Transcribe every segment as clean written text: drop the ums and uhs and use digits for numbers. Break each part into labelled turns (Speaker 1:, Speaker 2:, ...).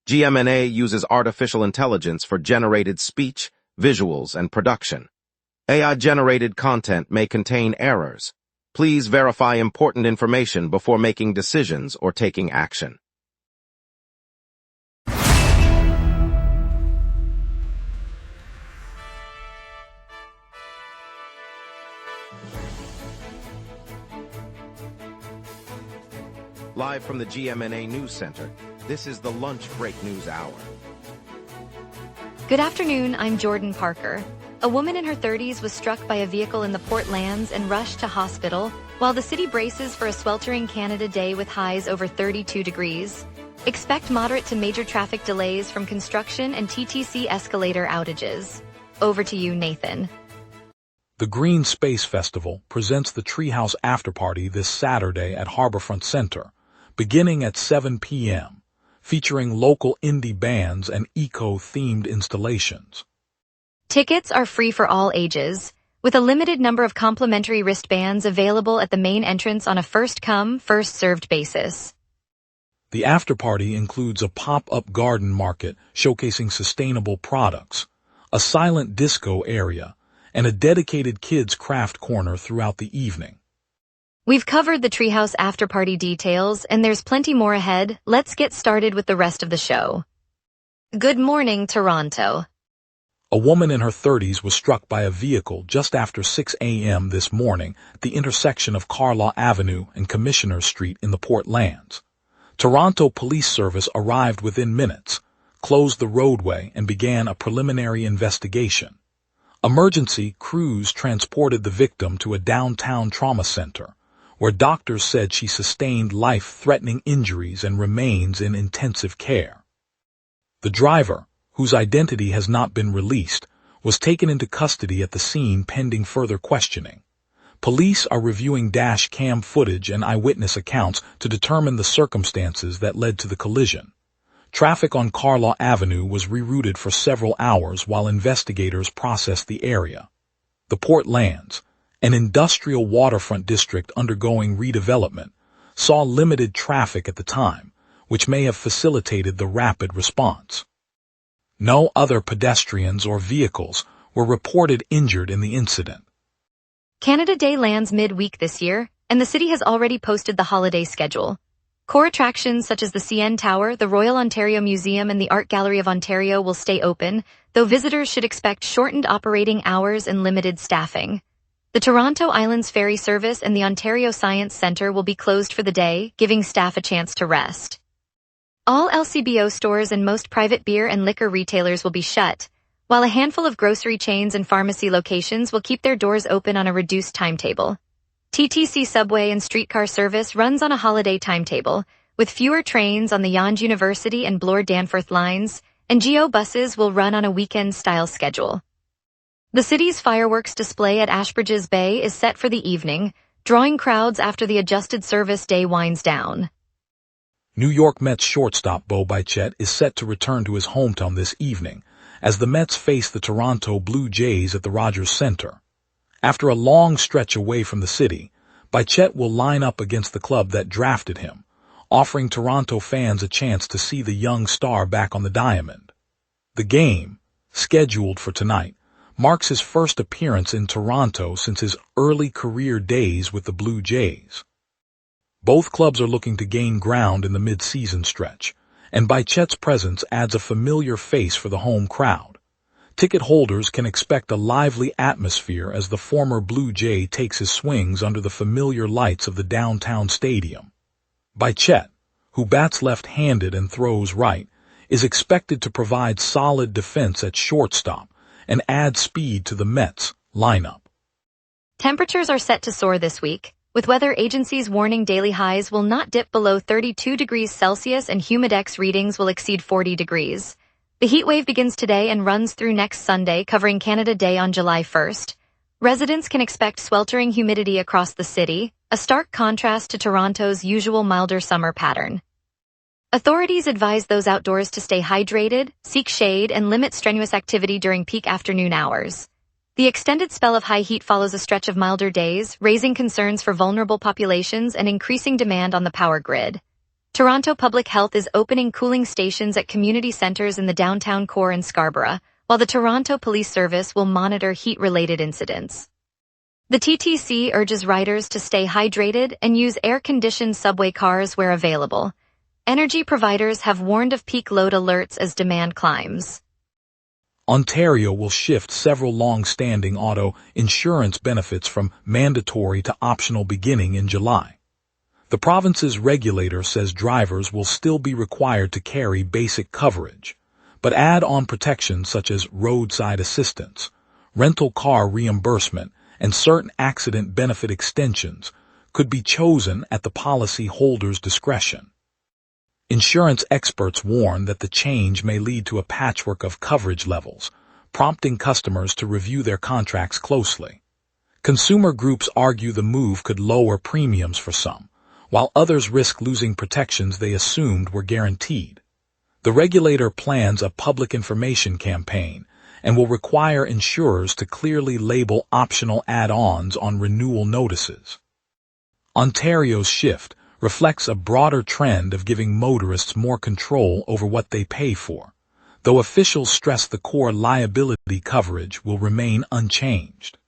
Speaker 1: GMNA uses artificial intelligence for generated speech, visuals, and production. AI-generated content may contain errors. Please verify important information before making decisions or taking action. Live from the GMNA News Center, this is the Lunch Break News Hour.
Speaker 2: Good afternoon, I'm Jordan Parker. A woman in her 30s was struck by a vehicle in the Port Lands and rushed to hospital, while the city braces for a sweltering Canada Day with highs over 32 degrees. Expect moderate to major traffic delays from construction and TTC escalator outages. Over to you, Nathan.
Speaker 3: The Green Space Festival presents the Treehouse Afterparty this Saturday at Harborfront Center, beginning at 7 p.m., featuring local indie bands and eco-themed installations.
Speaker 2: Tickets are free for all ages, with a limited number of complimentary wristbands available at the main entrance on a first-come, first-served basis.
Speaker 3: The afterparty includes a pop-up garden market showcasing sustainable products, a silent disco area, and a dedicated kids' craft corner throughout the evening.
Speaker 2: We've covered the Treehouse Afterparty details, and there's plenty more ahead. Let's get started with the rest of the show. Good morning, Toronto.
Speaker 3: A woman in her 30s was struck by a vehicle just after 6 a.m. this morning at the intersection of Carlaw Avenue and Commissioner Street in the Port Lands. Toronto Police Service arrived within minutes, closed the roadway, and began a preliminary investigation. Emergency crews transported the victim to a downtown trauma center, where doctors said she sustained life-threatening injuries and remains in intensive care. The driver, whose identity has not been released, was taken into custody at the scene pending further questioning. Police are reviewing dash cam footage and eyewitness accounts to determine the circumstances that led to the collision. Traffic on Carlaw Avenue was rerouted for several hours while investigators processed the area. The Port Lands, an industrial waterfront district undergoing redevelopment, saw limited traffic at the time, which may have facilitated the rapid response. No other pedestrians or vehicles were reported injured in the incident.
Speaker 2: Canada Day lands mid-week this year, and the city has already posted the holiday schedule. Core attractions such as the CN Tower, the Royal Ontario Museum, and the Art Gallery of Ontario will stay open, though visitors should expect shortened operating hours and limited staffing. The Toronto Islands Ferry Service and the Ontario Science Centre will be closed for the day, giving staff a chance to rest. All LCBO stores and most private beer and liquor retailers will be shut, while a handful of grocery chains and pharmacy locations will keep their doors open on a reduced timetable. TTC subway and streetcar service runs on a holiday timetable, with fewer trains on the Yonge University and Bloor-Danforth lines, and GO buses will run on a weekend-style schedule. The city's fireworks display at Ashbridges Bay is set for the evening, drawing crowds after the adjusted service day winds down.
Speaker 3: New York Mets shortstop Bo Bichette is set to return to his hometown this evening, as the Mets face the Toronto Blue Jays at the Rogers Centre. After a long stretch away from the city, Bichette will line up against the club that drafted him, offering Toronto fans a chance to see the young star back on the diamond. The game, scheduled for tonight, marks his first appearance in Toronto since his early career days with the Blue Jays. Both clubs are looking to gain ground in the mid-season stretch, and Bichette's presence adds a familiar face for the home crowd. Ticket holders can expect a lively atmosphere as the former Blue Jay takes his swings under the familiar lights of the downtown stadium. Bichette, who bats left-handed and throws right, is expected to provide solid defense at shortstop and add speed to the Mets lineup.
Speaker 2: Temperatures are set to soar this week, with weather agencies warning daily highs will not dip below 32 degrees Celsius and humidex readings will exceed 40 degrees. The heat wave begins today and runs through next Sunday, covering Canada Day on July 1st. Residents can expect sweltering humidity across the city, a stark contrast to Toronto's usual milder summer pattern. Authorities advise those outdoors to stay hydrated, seek shade, and limit strenuous activity during peak afternoon hours. The extended spell of high heat follows a stretch of milder days, raising concerns for vulnerable populations and increasing demand on the power grid. Toronto Public Health is opening cooling stations at community centers in the downtown core and Scarborough, while the Toronto Police Service will monitor heat-related incidents. The TTC urges riders to stay hydrated and use air-conditioned subway cars where available. Energy providers have warned of peak load alerts as demand climbs.
Speaker 3: Ontario will shift several long-standing auto insurance benefits from mandatory to optional beginning in July. The province's regulator says drivers will still be required to carry basic coverage, but add-on protections such as roadside assistance, rental car reimbursement, and certain accident benefit extensions could be chosen at the policy holder's discretion. Insurance experts warn that the change may lead to a patchwork of coverage levels, prompting customers to review their contracts closely. Consumer groups argue the move could lower premiums for some, while others risk losing protections they assumed were guaranteed. The regulator plans a public information campaign and will require insurers to clearly label optional add-ons on renewal notices. Ontario's shift reflects a broader trend of giving motorists more control over what they pay for, though officials stress the core liability coverage will remain unchanged.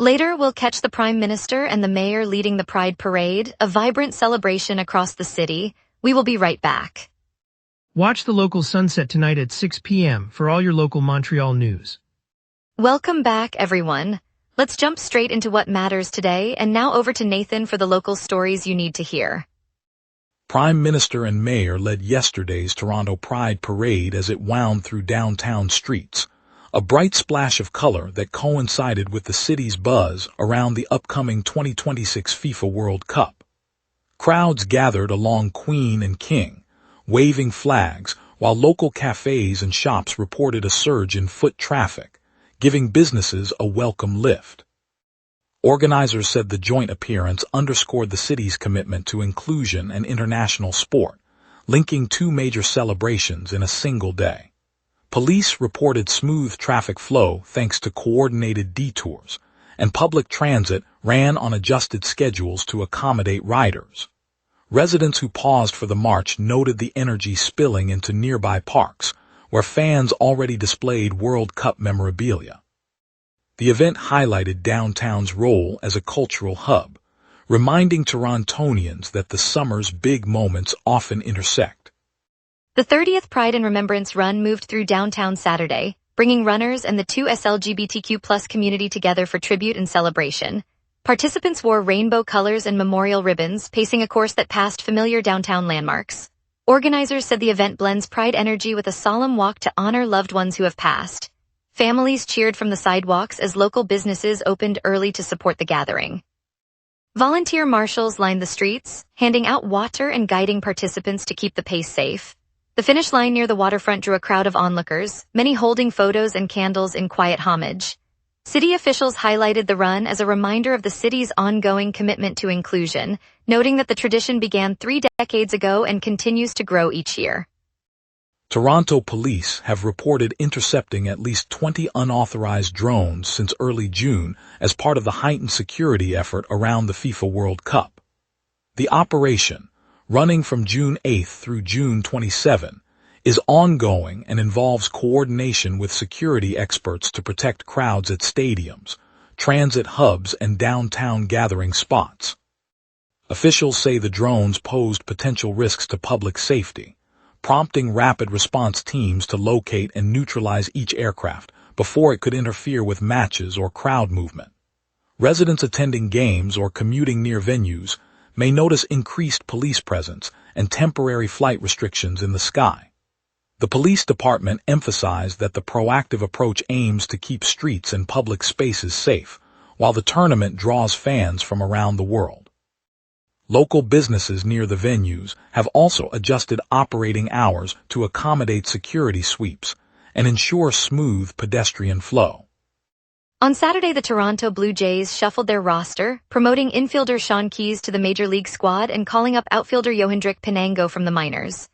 Speaker 2: Later, we'll catch the Prime Minister and the Mayor leading the Pride Parade, a vibrant celebration across the city. We will be right back.
Speaker 4: Watch the local sunset tonight at 6 p.m. for all your local Montreal news.
Speaker 2: Welcome back, everyone. Let's jump straight into what matters today, and now over to Nathan for the local stories you need to hear.
Speaker 3: Prime Minister and Mayor led yesterday's Toronto Pride Parade as it wound through downtown streets, a bright splash of color that coincided with the city's buzz around the upcoming 2026 FIFA World Cup. Crowds gathered along Queen and King, waving flags, while local cafes and shops reported a surge in foot traffic, giving businesses a welcome lift. Organizers said the joint appearance underscored the city's commitment to inclusion and international sport, linking two major celebrations in a single day. Police reported smooth traffic flow thanks to coordinated detours, and public transit ran on adjusted schedules to accommodate riders. Residents who paused for the march noted the energy spilling into nearby parks, where fans already displayed World Cup memorabilia. The event highlighted downtown's role as a cultural hub, reminding Torontonians that the summer's big moments often intersect.
Speaker 2: The 30th Pride and Remembrance Run moved through downtown Saturday, bringing runners and the 2S LGBTQ+ community together for tribute and celebration. Participants wore rainbow colors and memorial ribbons, pacing a course that passed familiar downtown landmarks. Organizers said the event blends Pride energy with a solemn walk to honor loved ones who have passed. Families cheered from the sidewalks as local businesses opened early to support the gathering. Volunteer marshals lined the streets, handing out water and guiding participants to keep the pace safe. The finish line near the waterfront drew a crowd of onlookers, many holding photos and candles in quiet homage. City officials highlighted the run as a reminder of the city's ongoing commitment to inclusion, noting that the tradition began 3 decades ago and continues to grow each year.
Speaker 3: Toronto police have reported intercepting at least 20 unauthorized drones since early June as part of the heightened security effort around the FIFA World Cup. The operation, running from June 8 through June 27, is ongoing and involves coordination with security experts to protect crowds at stadiums, transit hubs, and downtown gathering spots. Officials say the drones posed potential risks to public safety, prompting rapid response teams to locate and neutralize each aircraft before it could interfere with matches or crowd movement. Residents attending games or commuting near venues may notice increased police presence and temporary flight restrictions in the sky. The police department emphasized that the proactive approach aims to keep streets and public spaces safe, while the tournament draws fans from around the world. Local businesses near the venues have also adjusted operating hours to accommodate security sweeps and ensure smooth pedestrian flow.
Speaker 2: On Saturday, the Toronto Blue Jays shuffled their roster, promoting infielder Sean Keyes to the Major League squad and calling up outfielder Yohendrick Pinango from the minors.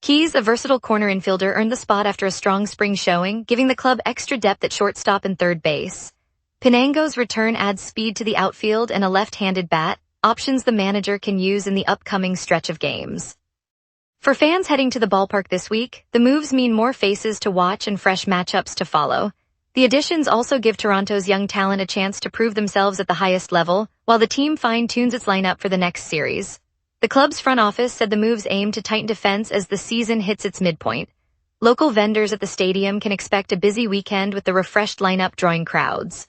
Speaker 2: Keyes, a versatile corner infielder, earned the spot after a strong spring showing, giving the club extra depth at shortstop and third base. Pinango's return adds speed to the outfield and a left-handed bat, options the manager can use in the upcoming stretch of games. For fans heading to the ballpark this week, the moves mean more faces to watch and fresh matchups to follow. The additions also give Toronto's young talent a chance to prove themselves at the highest level, while the team fine-tunes its lineup for the next series. The club's front office said the moves aim to tighten defense as the season hits its midpoint. Local vendors at the stadium can expect a busy weekend with the refreshed lineup drawing crowds.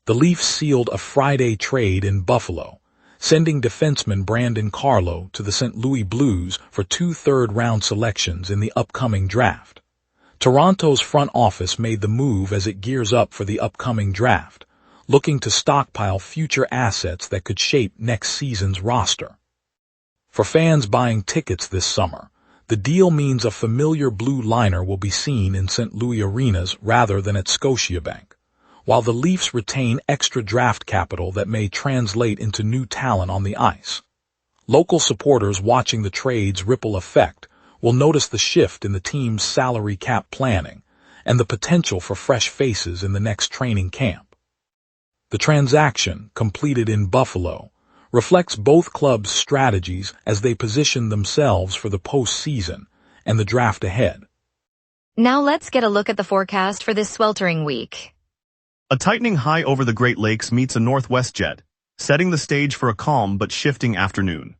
Speaker 3: The Leafs sealed a Friday trade in Buffalo, sending defenseman Brandon Carlo to the St. Louis Blues for 2 third-round selections in the upcoming draft. Toronto's front office made the move as it gears up for the upcoming draft, looking to stockpile future assets that could shape next season's roster. For fans buying tickets this summer, the deal means a familiar blue liner will be seen in St. Louis arenas rather than at Scotiabank, while the Leafs retain extra draft capital that may translate into new talent on the ice. Local supporters watching the trade's ripple effect will notice the shift in the team's salary cap planning and the potential for fresh faces in the next training camp. The transaction, completed in Buffalo, reflects both clubs' strategies as they position themselves for the postseason and the draft ahead.
Speaker 2: Now let's get a look at the forecast for this sweltering week.
Speaker 5: A tightening high over the Great Lakes meets a northwest jet, setting the stage for a calm but shifting afternoon.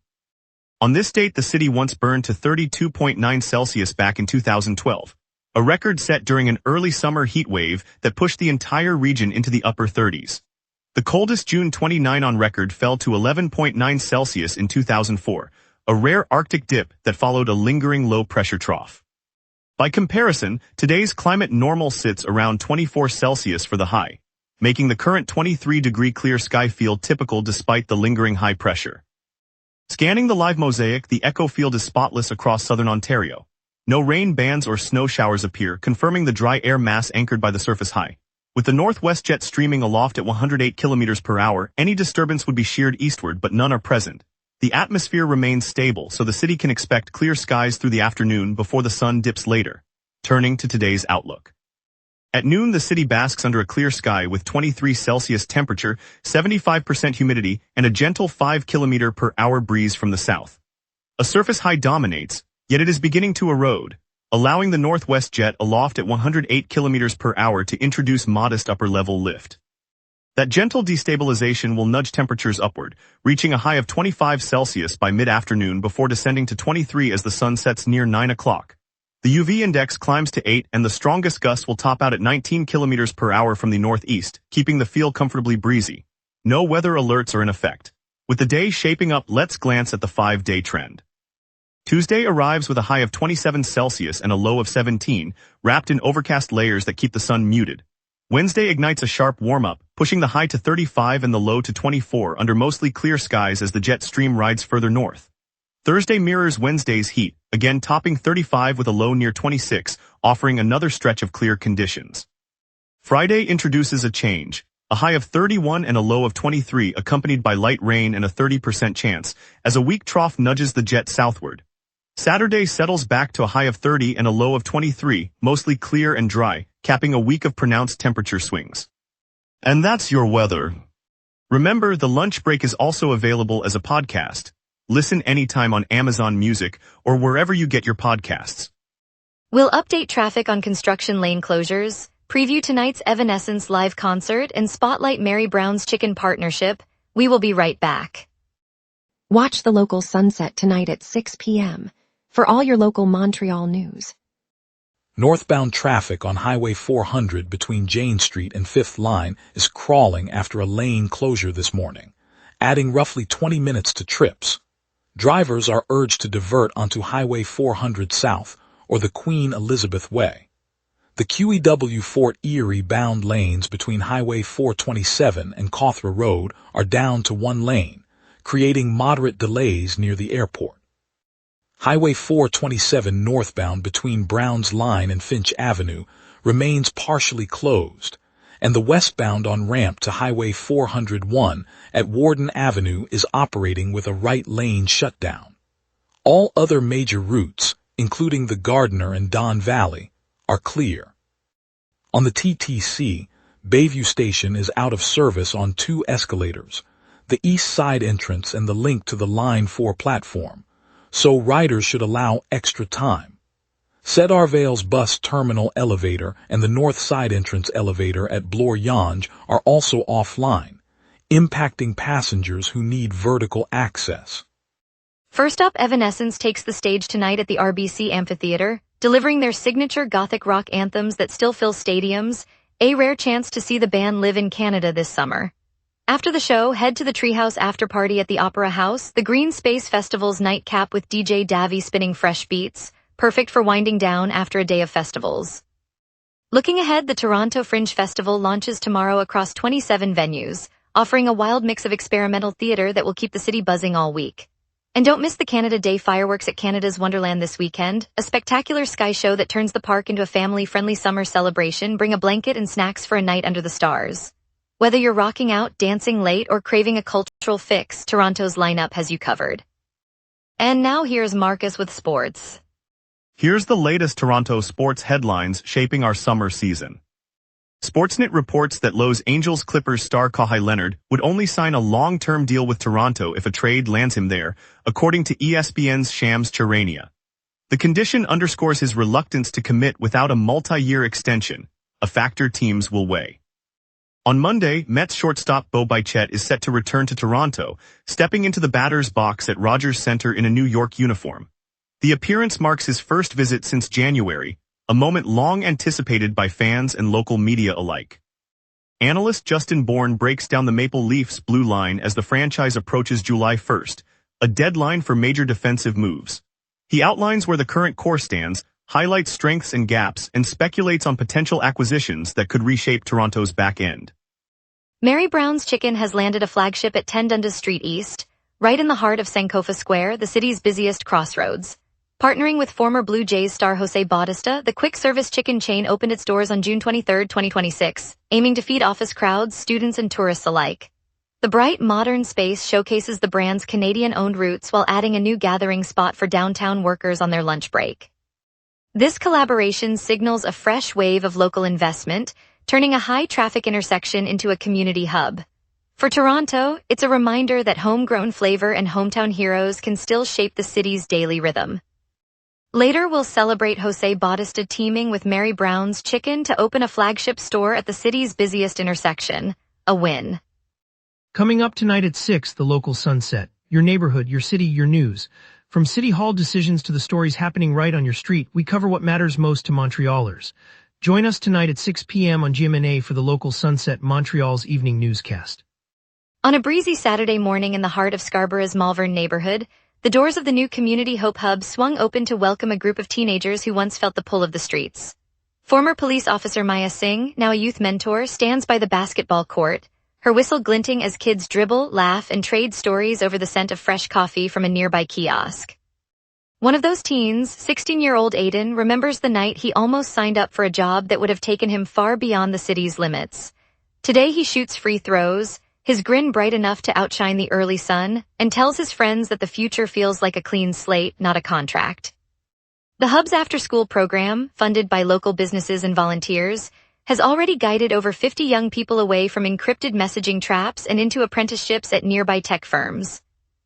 Speaker 5: On this date, the city once burned to 32.9 Celsius back in 2012, a record set during an early summer heat wave that pushed the entire region into the upper 30s. The coldest June 29 on record fell to 11.9 Celsius in 2004, a rare Arctic dip that followed a lingering low-pressure trough. By comparison, today's climate normal sits around 24 Celsius for the high, making the current 23-degree clear sky feel typical despite the lingering high pressure. Scanning the live mosaic, the echo field is spotless across southern Ontario. No rain bands or snow showers appear, confirming the dry air mass anchored by the surface high. With the northwest jet streaming aloft at 108 km per hour, any disturbance would be sheared eastward, but none are present. The atmosphere remains stable, so the city can expect clear skies through the afternoon before the sun dips later. Turning to today's outlook. At noon, the city basks under a clear sky with 23 Celsius temperature, 75% humidity, and a gentle 5 km per hour breeze from the south. A surface high dominates, yet it is beginning to erode, allowing the northwest jet aloft at 108 km per hour to introduce modest upper-level lift. That gentle destabilization will nudge temperatures upward, reaching a high of 25 Celsius by mid-afternoon before descending to 23 as the sun sets near 9 o'clock. The UV index climbs to 8 and the strongest gusts will top out at 19 km per hour from the northeast, keeping the feel comfortably breezy. No weather alerts are in effect. With the day shaping up, let's glance at the 5-day trend. Tuesday arrives with a high of 27 Celsius and a low of 17, wrapped in overcast layers that keep the sun muted. Wednesday ignites a sharp warm-up, pushing the high to 35 and the low to 24 under mostly clear skies as the jet stream rides further north. Thursday mirrors Wednesday's heat, again topping 35 with a low near 26, offering another stretch of clear conditions. Friday introduces a change, a high of 31 and a low of 23 accompanied by light rain and a 30% chance, as a weak trough nudges the jet southward. Saturday settles back to a high of 30 and a low of 23, mostly clear and dry, capping a week of pronounced temperature swings. And that's your weather. Remember, the lunch break is also available as a podcast. Listen anytime on Amazon Music or wherever you get your podcasts.
Speaker 2: We'll update traffic on construction lane closures, preview tonight's Evanescence live concert, and spotlight Mary Brown's Chicken partnership. We will be right back.
Speaker 6: Watch the local sunset tonight at 6 p.m. for all your local Montreal news.
Speaker 3: Northbound traffic on Highway 400 between Jane Street and 5th Line is crawling after a lane closure this morning, adding roughly 20 minutes to trips. Drivers are urged to divert onto Highway 400 South or the Queen Elizabeth Way. The QEW Fort Erie bound lanes between Highway 427 and Cawthra Road are down to one lane, creating moderate delays near the airport. Highway 427 northbound between Browns Line and Finch Avenue remains partially closed, and the westbound on-ramp to Highway 401 at Warden Avenue is operating with a right lane shutdown. All other major routes, including the Gardner and Don Valley, are clear. On the TTC, Bayview Station is out of service on 2 escalators, the east side entrance and the link to the Line 4 platform, so riders should allow extra time. Cedarvale's bus terminal elevator and the north side entrance elevator at Bloor-Yonge are also offline, impacting passengers who need vertical access.
Speaker 2: First up, Evanescence takes the stage tonight at the RBC Amphitheater, delivering their signature gothic rock anthems that still fill stadiums, a rare chance to see the band live in Canada this summer. After the show, head to the Treehouse after-party at the Opera House, the Green Space Festival's nightcap with DJ Davy spinning fresh beats, perfect for winding down after a day of festivals. Looking ahead, the Toronto Fringe Festival launches tomorrow across 27 venues, offering a wild mix of experimental theater that will keep the city buzzing all week. And don't miss the Canada Day fireworks at Canada's Wonderland this weekend, a spectacular sky show that turns the park into a family-friendly summer celebration. Bring a blanket and snacks for a night under the stars. Whether you're rocking out, dancing late, or craving a cultural fix, Toronto's lineup has you covered. And now here's Marcus with sports.
Speaker 5: Here's the latest Toronto sports headlines shaping our summer season. Sportsnet reports that Los Angeles Clippers star Kawhi Leonard would only sign a long-term deal with Toronto if a trade lands him there, according to ESPN's Shams Charania. The condition underscores his reluctance to commit without a multi-year extension, a factor teams will weigh. On Monday, Mets shortstop Bo Bichette is set to return to Toronto, stepping into the batter's box at Rogers Center in a New York uniform. The appearance marks his first visit since January, a moment long anticipated by fans and local media alike. Analyst Justin Bourne breaks down the Maple Leafs' blue line as the franchise approaches July 1st, a deadline for major defensive moves. He outlines where the current core stands, highlights strengths and gaps, and speculates on potential acquisitions that could reshape Toronto's back end.
Speaker 2: Mary Brown's Chicken has landed a flagship at 10 Dundas Street East, right in the heart of Sankofa Square, the city's busiest crossroads. Partnering with former Blue Jays star Jose Bautista, the quick-service chicken chain opened its doors on June 23, 2026, aiming to feed office crowds, students, and tourists alike. The bright, modern space showcases the brand's Canadian-owned roots while adding a new gathering spot for downtown workers on their lunch break. This collaboration signals a fresh wave of local investment, turning a high-traffic intersection into a community hub. For Toronto, it's a reminder that homegrown flavor and hometown heroes can still shape the city's daily rhythm. Later, we'll celebrate Jose Bautista teaming with Mary Brown's Chicken to open a flagship store at the city's busiest intersection. A win.
Speaker 4: Coming up tonight at 6, the local sunset. Your neighborhood, your city, your news. From City Hall decisions to the stories happening right on your street, we cover what matters most to Montrealers. Join us tonight at 6 p.m. on GMna for the local sunset, Montreal's evening newscast.
Speaker 2: On a breezy Saturday morning in the heart of Scarborough's Malvern neighborhood, the doors of the new Community Hope Hub swung open to welcome a group of teenagers who once felt the pull of the streets. Former police officer Maya Singh, now a youth mentor, stands by the basketball court, her whistle glinting as kids dribble, laugh, and trade stories over the scent of fresh coffee from a nearby kiosk. One of those teens, 16-year-old Aiden, remembers the night he almost signed up for a job that would have taken him far beyond the city's limits. Today he shoots free throws, his grin bright enough to outshine the early sun, and tells his friends that the future feels like a clean slate, not a contract. The Hub's after-school program, funded by local businesses and volunteers, has already guided over 50 young people away from encrypted messaging traps and into apprenticeships at nearby tech firms.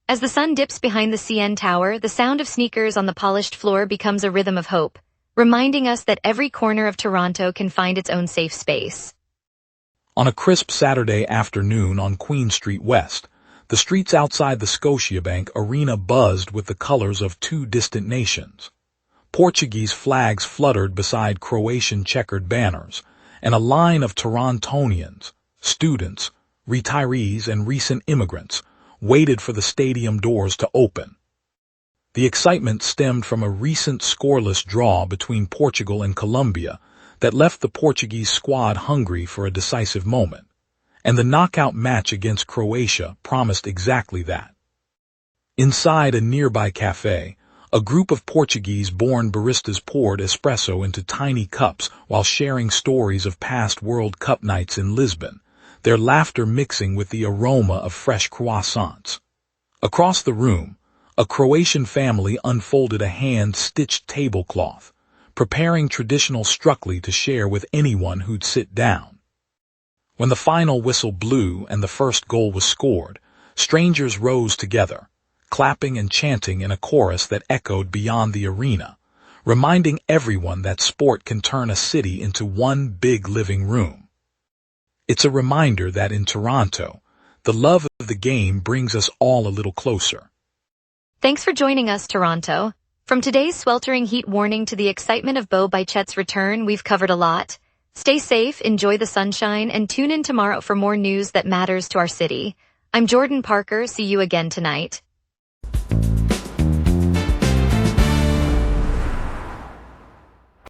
Speaker 2: As the sun dips behind the CN Tower, the sound of sneakers on the polished floor becomes a rhythm of hope, reminding us that every corner of Toronto can find its own safe space.
Speaker 3: On a crisp Saturday afternoon on Queen Street West, the streets outside the Scotiabank Arena buzzed with the colors of two distant nations. Portuguese flags fluttered beside Croatian checkered banners, and a line of Torontonians, students, retirees, and recent immigrants waited for the stadium doors to open. The excitement stemmed from a recent scoreless draw between Portugal and Colombia that left the Portuguese squad hungry for a decisive moment, and the knockout match against Croatia promised exactly that. Inside a nearby cafe, a group of Portuguese-born baristas poured espresso into tiny cups while sharing stories of past World Cup nights in Lisbon, their laughter mixing with the aroma of fresh croissants. Across the room, a Croatian family unfolded a hand-stitched tablecloth, preparing traditional struckli to share with anyone who'd sit down. When the final whistle blew and the first goal was scored, strangers rose together, clapping and chanting in a chorus that echoed beyond the arena, reminding everyone that sport can turn a city into one big living room. It's a reminder that in Toronto, the love of the game brings us all a little closer.
Speaker 2: Thanks for joining us, Toronto. From today's sweltering heat warning to the excitement of Bo Bichette's return, we've covered a lot. Stay safe, enjoy the sunshine, and tune in tomorrow for more news that matters to our city. I'm Jordan Parker. See you again tonight.